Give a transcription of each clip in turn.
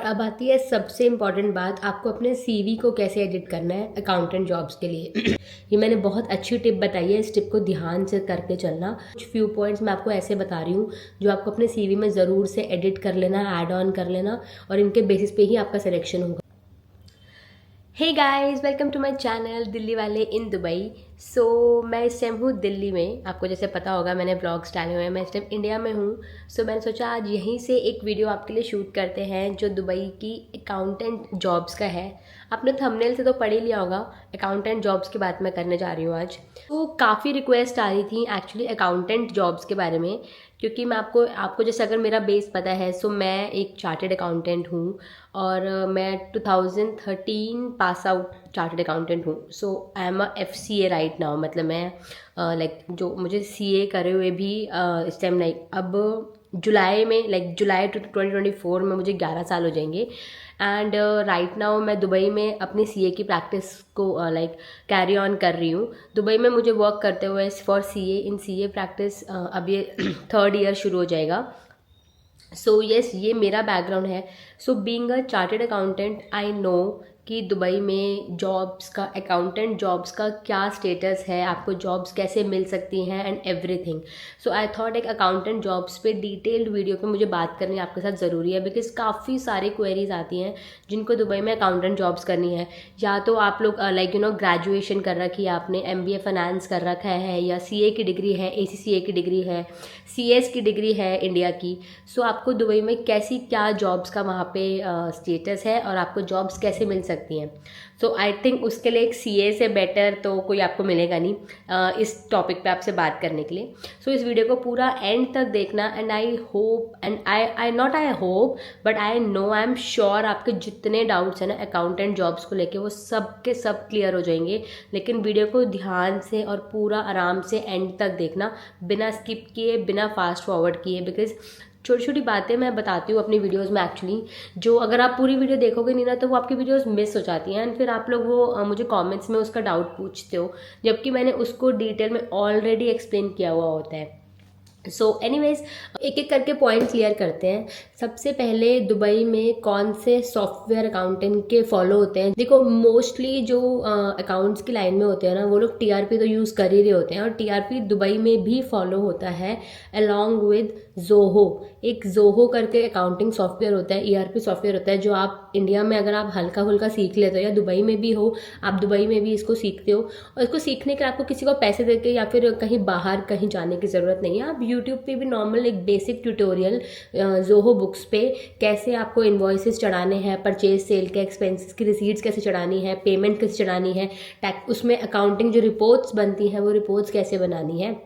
अब आती है सबसे इम्पॉर्टेंट बात, आपको अपने सीवी को कैसे एडिट करना है अकाउंटेंट जॉब्स के लिए। ये मैंने बहुत अच्छी टिप बताई है, इस टिप को ध्यान से करके चलना। कुछ फ्यू पॉइंट्स मैं आपको ऐसे बता रही हूँ जो आपको अपने सीवी में ज़रूर से एडिट कर लेना, ऐड ऑन कर लेना, और इनके बेसिस पे ही आपका सिलेक्शन होगा। Hey guys, welcome to my channel Delhi वाले इन दुबई। मैं इस टाइम हूँ दिल्ली में। आपको जैसे पता होगा मैंने ब्लॉग्स डाले हुए हैं, मैं इस टाइम इंडिया में हूँ। मैंने सोचा आज यहीं से एक वीडियो आपके लिए शूट करते हैं जो दुबई की अकाउंटेंट जॉब्स का है। आपने थंबनेल से तो पढ़ ही लिया होगा, अकाउंटेंट जॉब्स की बात मैं करने जा रही हूँ आज। तो काफ़ी रिक्वेस्ट आ रही थी एक्चुअली अकाउंटेंट जॉब्स के बारे में, क्योंकि मैं आपको जैसे अगर मेरा बेस पता है, मैं एक चार्टेड अकाउंटेंट हूँ और मैं 2013 पास आउट चार्टेड अकाउंटेंट हूँ। I am a FCA right now. मतलब मैं जो मुझे CA करे हुए भी इस टाइम अब जुलाई में जुलाई 2024 में मुझे 11 साल हो जाएंगे। एंड राइट नाउ मैं दुबई में अपनी CA की प्रैक्टिस को कैरी ऑन कर रही हूँ। दुबई में मुझे वर्क करते हुए फॉर CA प्रैक्टिस अब ये 3rd ईयर शुरू हो जाएगा। यस, ये मेरा बैकग्राउंड है। Being a chartered accountant I know कि दुबई में जॉब्स का, अकाउंटेंट जॉब्स का क्या स्टेटस है, आपको जॉब्स कैसे मिल सकती हैं एंड एवरीथिंग। आई थॉट एक अकाउंटेंट जॉब्स पे डिटेल्ड वीडियो पे मुझे बात करनी आपके साथ ज़रूरी है, बिकॉज काफ़ी सारी क्वेरीज आती हैं जिनको दुबई में अकाउंटेंट जॉब्स करनी है। या तो आप लोग ग्रेजुएशन कर रखी है आपने, MBA फाइनेंस कर रखा है, या CA की डिग्री है, ACCA की डिग्री है, CS की डिग्री है इंडिया की। आपको दुबई में कैसी क्या जॉब्स का वहाँ पे स्टेटस है और आपको जॉब्स कैसे मिल सकती हैं। आई थिंक उसके लिए एक CA से बेटर तो कोई आपको मिलेगा नहीं इस टॉपिक पे आपसे बात करने के लिए। इस वीडियो को पूरा एंड तक देखना। And I hope and I hope but I know, I am sure आपके जितने डाउट्स हैं ना अकाउंटेंट जॉब्स को लेके, वो सब के सब क्लियर हो जाएंगे। लेकिन वीडियो को ध्यान से और पूरा आराम से एंड तक देखना, बिना स्किप किए, बिना फास्ट फॉरवर्ड किए, बिकॉज छोटी छोटी बातें मैं बताती हूँ अपनी वीडियोस में एक्चुअली, जो अगर आप पूरी वीडियो देखोगे नहीं ना तो वो आपकी वीडियोस मिस हो जाती हैं। एंड फिर आप लोग वो मुझे कमेंट्स में उसका डाउट पूछते हो, जबकि मैंने उसको डिटेल में ऑलरेडी एक्सप्लेन किया हुआ होता है। एनीवेज, एक एक करके पॉइंट क्लियर करते हैं। सबसे पहले दुबई में कौन से सॉफ्टवेयर अकाउंटेंट के फॉलो होते हैं। देखो, मोस्टली जो अकाउंट्स की लाइन में होते हैं ना, वो लोग TRP तो यूज़ कर ही रहे होते हैं, और TRP दुबई में भी फॉलो होता है अलॉन्ग विद जोहो। एक जोहो करके अकाउंटिंग सॉफ्टवेयर होता है, ERP सॉफ्टवेयर होता है, जो आप इंडिया में अगर आप हल्का फुल्का सीख लेते हो, या दुबई में भी हो, आप दुबई में भी इसको सीखते हो, और इसको सीखने के आपको किसी को पैसे देके या फिर कहीं बाहर कहीं जाने की ज़रूरत नहीं है। आप यूट्यूब पे भी नॉर्मल एक बेसिक ट्यूटोरियल जोहो बुक्स पे कैसे आपको इन्वॉइसेस चढ़ाने हैं, परचेज सेल के एक्सपेंसेस की रिसीट्स कैसे चढ़ानी है, पेमेंट कैसे चढ़ानी है, उसमें अकाउंटिंग जो रिपोर्ट्स बनती हैं वो रिपोर्ट्स कैसे बनानी है,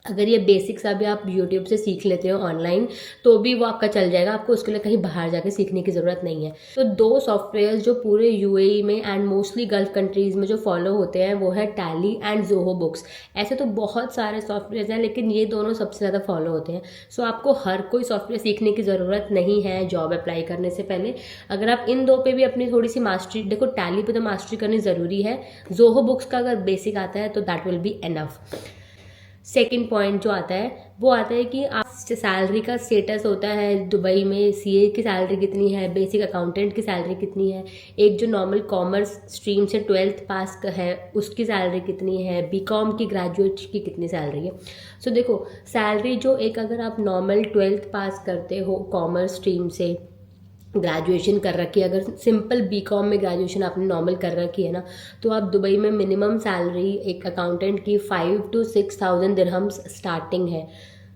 अगर ये बेसिक्स अभी आप यूट्यूब से सीख लेते हो ऑनलाइन तो भी वो आपका चल जाएगा। आपको उसके लिए कहीं बाहर जाके सीखने की ज़रूरत नहीं है। 2 सॉफ्टवेयर जो पूरे UAE में एंड मोस्टली गल्फ कंट्रीज़ में जो फॉलो होते हैं वो है टैली एंड जोहो बुक्स। ऐसे तो बहुत सारे सॉफ्टवेयर हैं, लेकिन ये दोनों सबसे ज़्यादा फॉलो होते हैं। आपको हर कोई सॉफ्टवेयर सीखने की ज़रूरत नहीं है जॉब अप्लाई करने से पहले। अगर आप इन 2 पे भी अपनी थोड़ी सी मास्टरी, देखो टैली पे तो मास्टरी करनी ज़रूरी है, जोहो बुक्स का अगर बेसिक आता है तो that will be enough. Second point जो आता है वो आता है कि आप सैलरी का स्टेटस होता है दुबई में, CA की सैलरी कितनी है, बेसिक अकाउंटेंट की सैलरी कितनी है, एक जो नॉर्मल कॉमर्स स्ट्रीम से 12th पास का है उसकी सैलरी कितनी है, BCom की ग्रेजुएट की कितनी सैलरी है। देखो, सैलरी जो एक, अगर आप नॉर्मल 12th पास करते हो कॉमर्स स्ट्रीम से, ग्रेजुएशन कर रखी है, अगर सिंपल BCom में ग्रेजुएशन आपने नॉर्मल कर रखी है ना, तो आप दुबई में मिनिमम सैलरी एक अकाउंटेंट की 5 to 6,000 दिरहम्स स्टार्टिंग है।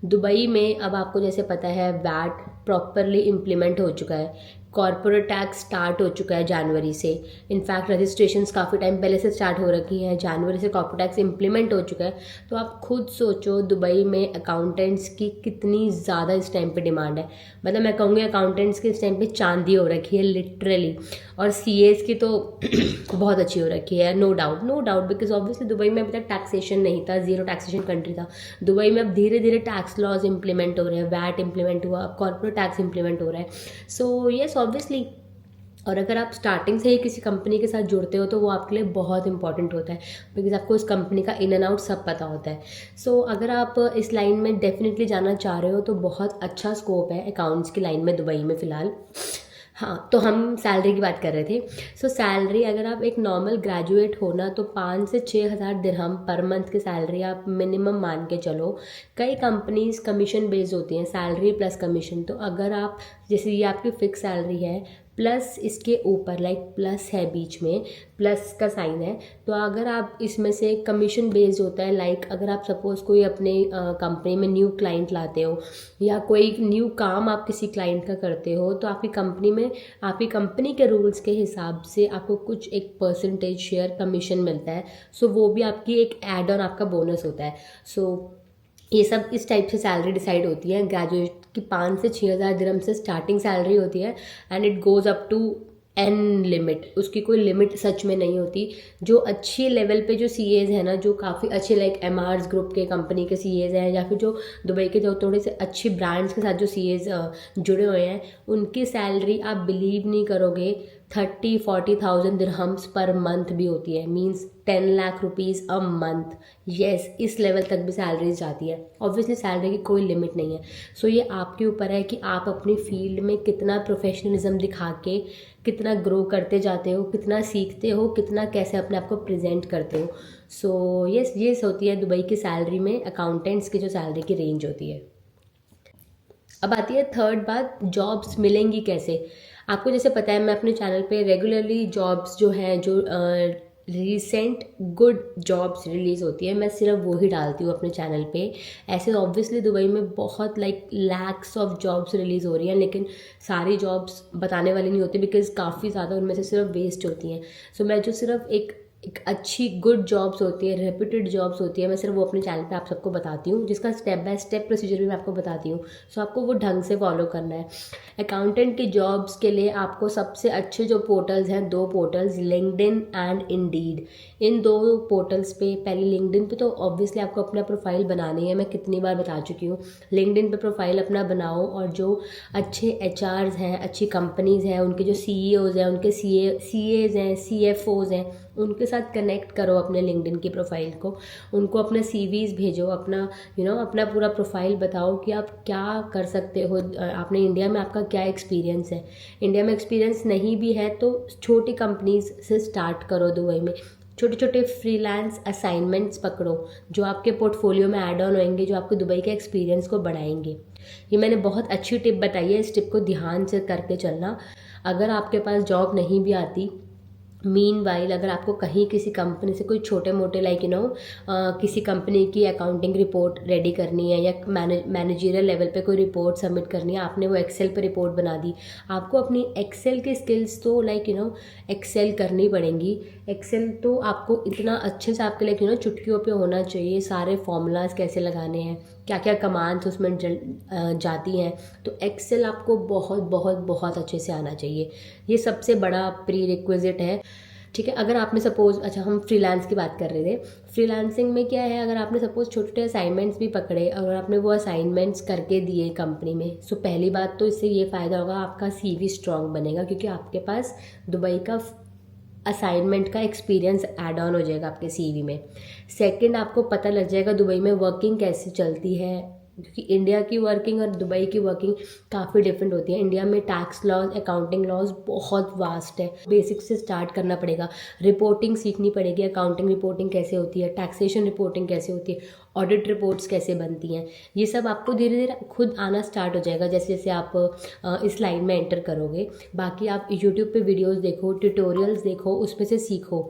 दुबई में अब आपको जैसे पता है VAT प्रॉपरली इम्प्लीमेंट हो चुका है, कॉर्पोरेट टैक्स स्टार्ट हो चुका है जनवरी से। इनफैक्ट रजिस्ट्रेशंस काफ़ी टाइम पहले से स्टार्ट हो रखी हैं, जनवरी से कॉर्पोरेट टैक्स इम्प्लीमेंट हो चुका है। तो आप खुद सोचो दुबई में अकाउंटेंट्स की कितनी ज़्यादा इस टाइम पे डिमांड है। मतलब मैं कहूँगी अकाउंटेंट्स की इस टाइम पे चांदी हो रखी है लिटरली, और CAs की तो बहुत अच्छी हो रखी है, no doubt, because obviously Dubai में अभी तक टैक्सेशन नहीं था, 0 टैक्सेशन कंट्री था। दुबई में अब धीरे धीरे टैक्स लॉज इंप्लीमेंट हो रहे हैं, VAT इंप्लीमेंट हुआ, अब कॉर्पोरेट टैक्स इंप्लीमेंट हो रहा है। येस ऑब्वियसली, और अगर आप स्टार्टिंग से ही किसी कंपनी के साथ जुड़ते हो तो वो आपके लिए बहुत इंपॉर्टेंट होता है, बिकॉज आपको उस कंपनी का इन एंड आउट सब पता होता है। अगर आप इस लाइन में डेफिनेटली जाना चाह रहे हो तो बहुत अच्छा स्कोप है अकाउंट्स की लाइन में दुबई में फ़िलहाल। हाँ, तो हम सैलरी की बात कर रहे थे। सो सैलरी अगर आप एक नॉर्मल ग्रेजुएट हो ना, तो 5 से 6 हज़ार दिरहम पर मंथ की सैलरी आप मिनिमम मान के चलो। कई कंपनीज कमीशन बेस्ड होती हैं, सैलरी प्लस कमीशन। तो अगर आप, जैसे ये आपकी फिक्स सैलरी है प्लस इसके ऊपर लाइक प्लस है, बीच में प्लस का साइन है, तो अगर आप इसमें से कमीशन बेस्ड होता है, लाइक अगर आप सपोज़ कोई अपने कंपनी में न्यू क्लाइंट लाते हो या कोई न्यू काम आप किसी क्लाइंट का करते हो, तो आपकी कंपनी में, आपकी कंपनी के रूल्स के हिसाब से आपको कुछ एक परसेंटेज शेयर कमीशन मिलता है। सो वो भी आपकी एक एड ऑन आपका बोनस होता है। सो ये सब इस टाइप से सैलरी डिसाइड होती है। ग्रेजुएट की 5 से 6 हज़ार दिरहम से स्टार्टिंग सैलरी होती है and it goes up to an limit. उसकी कोई लिमिट सच में नहीं होती। जो अच्छी लेवल पे जो सीएज है ना, जो काफ़ी अच्छे लाइक एमआरस ग्रुप के कंपनी के सीएज हैं, या फिर जो दुबई के जो थोड़े से अच्छी ब्रांड्स के साथ जो सीएज जुड़े हुए हैं, उनकी सैलरी आप बिलीव नहीं करोगे 30-40 थाउजेंड दिरहम्स पर मंथ भी होती है। Means 10 lakh rupees a month. Yes, इस लेवल तक भी सैलरी जाती है। ऑब्वियसली सैलरी की कोई लिमिट नहीं है। सो ये आपके ऊपर है कि आप अपनी फील्ड में कितना प्रोफेशनलिज्म दिखा के कितना ग्रो करते जाते हो, कितना सीखते हो, कितना कैसे अपने आप को प्रेजेंट करते हो। सो येस, ये होती है दुबई की सैलरी में अकाउंटेंट्स की जो सैलरी की रेंज होती है। अब आती है थर्ड बात, जॉब्स मिलेंगी कैसे। आपको जैसे पता है, मैं अपने चैनल पे रेगुलरली जॉब्स जो हैं, जो रिसेंट गुड जॉब्स रिलीज़ होती है, मैं सिर्फ वो ही डालती हूँ अपने चैनल पे। ऐसे ऑब्वियसली दुबई में बहुत like lakhs of jobs release हो रही हैं, लेकिन सारी जॉब्स बताने वाली नहीं होती, बिकॉज काफ़ी ज़्यादा उनमें से सिर्फ वेस्ट होती हैं। सो मैं जो सिर्फ एक अच्छी गुड जॉब्स होती है, रेप्यूटेड जॉब्स होती है, मैं सिर्फ वो अपने चैनल पे आप सबको बताती हूँ, जिसका स्टेप बाय स्टेप प्रोसीजर भी मैं आपको बताती हूँ। सो आपको वो ढंग से फॉलो करना है। अकाउंटेंट की जॉब्स के लिए आपको सबसे अच्छे जो पोर्टल्स हैं, 2 portals, LinkedIn and Indeed. In 2 portals पे, पहले लिंक्डइन पे तो ऑब्वियसली आपको अपना प्रोफाइल बनानी है, मैं कितनी बार बता चुकी हूँ। लिंक्डइन पे प्रोफाइल अपना बनाओ, और जो अच्छे एचआर्स हैं, अच्छी कंपनीज़ हैं, उनके जो सीईओज़ हैं, उनके सीएज हैं, सीएफओज़ हैं, उनके साथ कनेक्ट करो अपने लिंक्डइन की प्रोफाइल को। उनको अपना सीवीज़ भेजो, अपना अपना पूरा प्रोफाइल बताओ कि आप क्या कर सकते हो। आपने इंडिया में आपका क्या एक्सपीरियंस है। इंडिया में एक्सपीरियंस नहीं भी है तो छोटी कंपनीज से स्टार्ट करो दुबई में। छोटे छोटे फ्रीलांस असाइनमेंट्स पकड़ो, जो आपके पोर्टफोलियो में ऐड ऑन होंगे, जो आपके दुबई के एक्सपीरियंस को बढ़ाएंगे। ये मैंने बहुत अच्छी टिप बताई है, इस टिप को ध्यान से करके चलना। अगर आपके पास जॉब नहीं भी आती, मीनवाइल अगर आपको कहीं किसी कंपनी से कोई छोटे मोटे लाइक किसी कंपनी की अकाउंटिंग रिपोर्ट रेडी करनी है, या मैनेजरियल लेवल पे कोई रिपोर्ट सबमिट करनी है, आपने वो एक्सेल पे रिपोर्ट बना दी, आपको अपनी एक्सेल की स्किल्स तो एक्सेल करनी पड़ेंगी। एक्सेल तो आपको इतना अच्छे से आपके लाइक चुटकियों पे होना चाहिए। सारे फॉर्मूलाज कैसे लगाने हैं, क्या क्या कमांड्स उसमें जाती हैं, तो एक्सेल आपको बहुत बहुत बहुत अच्छे से आना चाहिए। ये सबसे बड़ा प्री रिक्विजिट है। ठीक है, अगर आपने सपोज, अच्छा हम फ्रीलांस की बात कर रहे थे, फ्रीलांसिंग में क्या है, अगर आपने सपोज छोटे छोटे असाइनमेंट्स भी पकड़े और आपने वो असाइनमेंट्स करके दिए कंपनी में, सो पहली बात तो इससे ये फ़ायदा होगा, आपका सीवी स्ट्रॉन्ग बनेगा, क्योंकि आपके पास दुबई का असाइनमेंट का एक्सपीरियंस ऐड ऑन हो जाएगा आपके सीवी में। सेकंड, आपको पता लग जाएगा दुबई में वर्किंग कैसे चलती है, क्योंकि इंडिया की वर्किंग और दुबई की वर्किंग काफ़ी डिफरेंट होती है। इंडिया में टैक्स लॉज, अकाउंटिंग लॉज बहुत वास्ट है। बेसिक से स्टार्ट करना पड़ेगा, रिपोर्टिंग सीखनी पड़ेगी, अकाउंटिंग रिपोर्टिंग कैसे होती है, टैक्सेशन रिपोर्टिंग कैसे होती है, ऑडिट रिपोर्ट्स कैसे बनती हैं। ये सब आपको धीरे धीरे खुद आना स्टार्ट हो जाएगा जैसे जैसे आप इस लाइन में एंटर करोगे। बाकी आप यूट्यूब पे वीडियोस देखो, ट्यूटोरियल्स देखो, उसमें से सीखो।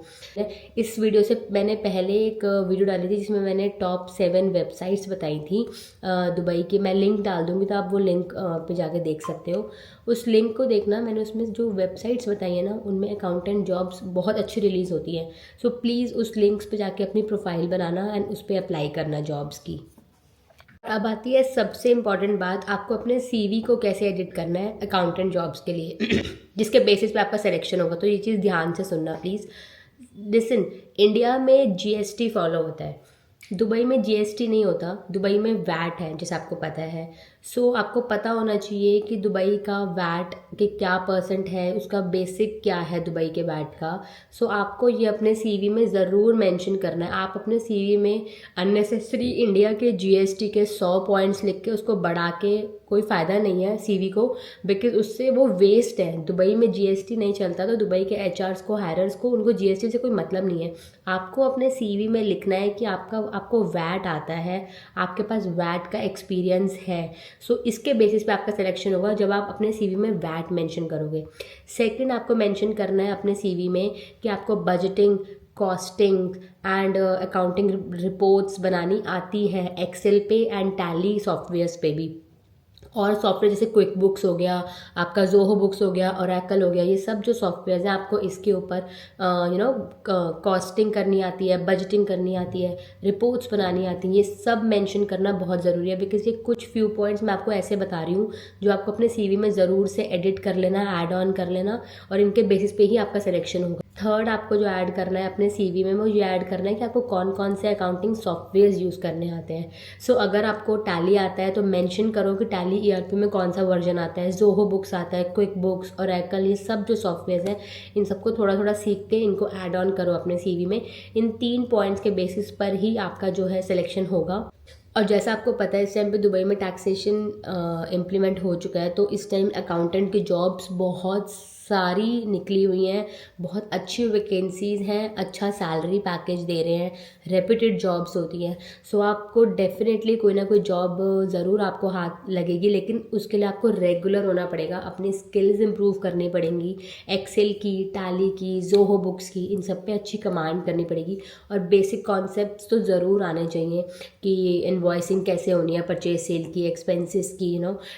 इस वीडियो से मैंने पहले एक वीडियो डाली थी जिसमें मैंने टॉप 7 वेबसाइट्स बताई थी दुबई की। मैं लिंक डाल दूँगी, तो आप वो लिंक पे जाके देख सकते हो। उस लिंक को देखना, मैंने उसमें जो वेबसाइट्स बताई है ना, उनमें अकाउंटेंट जॉब्स बहुत अच्छी रिलीज़ होती हैं। सो प्लीज़ उस लिंक्स पे जाके अपनी प्रोफाइल बनाना एंड उस पर अप्लाई करना जॉब्स की। अब आती है सबसे इम्पॉर्टेंट बात, आपको अपने सीवी को कैसे एडिट करना है अकाउंटेंट जॉब्स के लिए जिसके बेसिस पे आपका सिलेक्शन होगा। तो ये चीज़ ध्यान से सुनना प्लीज़। लिसन, इंडिया में जीएसटी फॉलो होता है, दुबई में जीएसटी नहीं होता। दुबई में वैट है, जैसे आपको पता है। सो आपको पता होना चाहिए कि दुबई का वैट के क्या परसेंट है, उसका बेसिक क्या है दुबई के वैट का। सो आपको ये अपने सीवी में ज़रूर मेंशन करना है। आप अपने सीवी में अननेसेसरी इंडिया के जीएसटी के 100 पॉइंट्स लिख के उसको बढ़ा के कोई फ़ायदा नहीं है सीवी को, बिकॉज उससे वो वेस्ट है। दुबई में जीएसटी नहीं चलता, तो दुबई के एचआर्स को, हायरर्स को, उनको जीएसटी से कोई मतलब नहीं है। आपको अपने सीवी में लिखना है कि आपको वैट आता है, आपके पास वैट का एक्सपीरियंस है। सो इसके बेसिस पे आपका सिलेक्शन होगा जब आप अपने सीवी में वैट मेंशन करोगे। सेकंड, आपको मेंशन करना है अपने सीवी में कि आपको budgeting, costing and accounting reports बनानी आती है एक्सेल पे एंड टैली सॉफ्टवेयर्स पे भी। और सॉफ्टवेयर जैसे क्विक बुक्स हो गया, आपका जोहो बुक्स हो गया, ओरेकल हो गया, ये सब जो सॉफ्टवेयर हैं आपको इसके ऊपर कॉस्टिंग करनी आती है, बजटिंग करनी आती है, रिपोर्ट्स बनानी आती हैं। ये सब मेंशन करना बहुत ज़रूरी है, बिकॉज ये कुछ फ्यू पॉइंट्स मैं आपको ऐसे बता रही हूँ जो आपको अपने सीवी में ज़रूर से एडिट कर लेना, ऐड ऑन कर लेना, और इनके बेसिस पे ही आपका सिलेक्शन होगा। थर्ड, आपको जो ऐड करना है अपने सीवी में वो ये ऐड करना है कि आपको कौन कौन से अकाउंटिंग सॉफ्टवेयर यूज़ करने आते हैं। सो अगर आपको टैली आता है तो मेंशन करो कि टैली ईआरपी में कौन सा वर्जन आता है, जोहो बुक्स आता है, क्विक बुक्स, ओरेकल, ये सब जो सॉफ्टवेयर हैं इन सबको थोड़ा थोड़ा सीख के इनको ऐड ऑन करो अपने सीवी में। इन 3 पॉइंट्स के बेसिस पर ही आपका जो है सिलेक्शन होगा। और जैसा आपको पता है इस टाइम पे दुबई में टैक्सेशन इम्प्लीमेंट हो चुका है, तो इस टाइम अकाउंटेंट की जॉब्स बहुत सारी निकली हुई हैं, बहुत अच्छी वैकेंसीज़ हैं, अच्छा सैलरी पैकेज दे रहे हैं, रेप्यूटेड जॉब्स होती हैं। सो आपको डेफिनेटली कोई ना कोई जॉब ज़रूर आपको हाथ लगेगी, लेकिन उसके लिए आपको रेगुलर होना पड़ेगा, अपनी स्किल्स इंप्रूव करनी पड़ेंगी, एक्सेल की, टैली की, जोहो बुक्स की, इन सब पे अच्छी कमांड करनी पड़ेगी। और बेसिक कॉन्सेप्ट्स तो ज़रूर आने चाहिए कि इनवॉइसिंग कैसे होनी है, परचेज सेल की, एक्सपेंसेस की,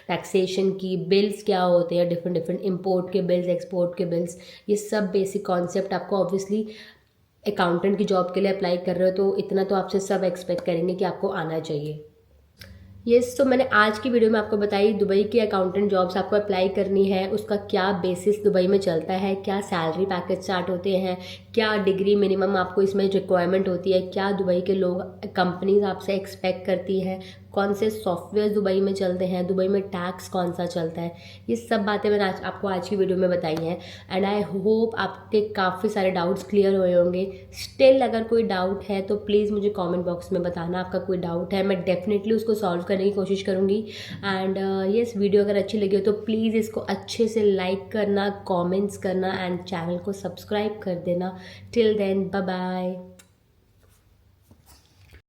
टैक्सेशन की, बिल्स क्या होते हैं, डिफरेंट इंपोर्ट के बिल्स, एक्सपोर्ट के बिल्स, ये सब बेसिक कॉन्सेप्ट आपको ऑब्वियसली अकाउंटेंट की जॉब के लिए अप्लाई कर रहे हो तो इतना तो आपसे सब एक्सपेक्ट करेंगे कि आपको आना चाहिए। तो मैंने आज की वीडियो में आपको बताई दुबई की अकाउंटेंट जॉब्स आपको अप्लाई करनी है, उसका क्या बेसिस दुबई में चलता है, क्या सैलरी पैकेज स्टार्ट होते हैं, क्या डिग्री मिनिमम आपको इसमें रिक्वायरमेंट होती है, क्या दुबई के लोग कंपनीज आपसे एक्सपेक्ट करती है, कौन से सॉफ्टवेयर दुबई में चलते हैं, दुबई में टैक्स कौन सा चलता है, ये सब बातें मैंने आपको आज की वीडियो में बताई हैं। एंड आई होप आपके काफ़ी सारे डाउट्स क्लियर हुए होंगे। स्टिल अगर कोई डाउट है तो प्लीज़ मुझे कमेंट बॉक्स में बताना, आपका कोई डाउट है, मैं डेफिनेटली उसको सॉल्व करने की कोशिश करूँगी। एंड येस, वीडियो अगर अच्छी लगी हो तो प्लीज़ इसको अच्छे से लाइक करना, कॉमेंट्स करना एंड चैनल को सब्सक्राइब कर देना। Till then, bye bye.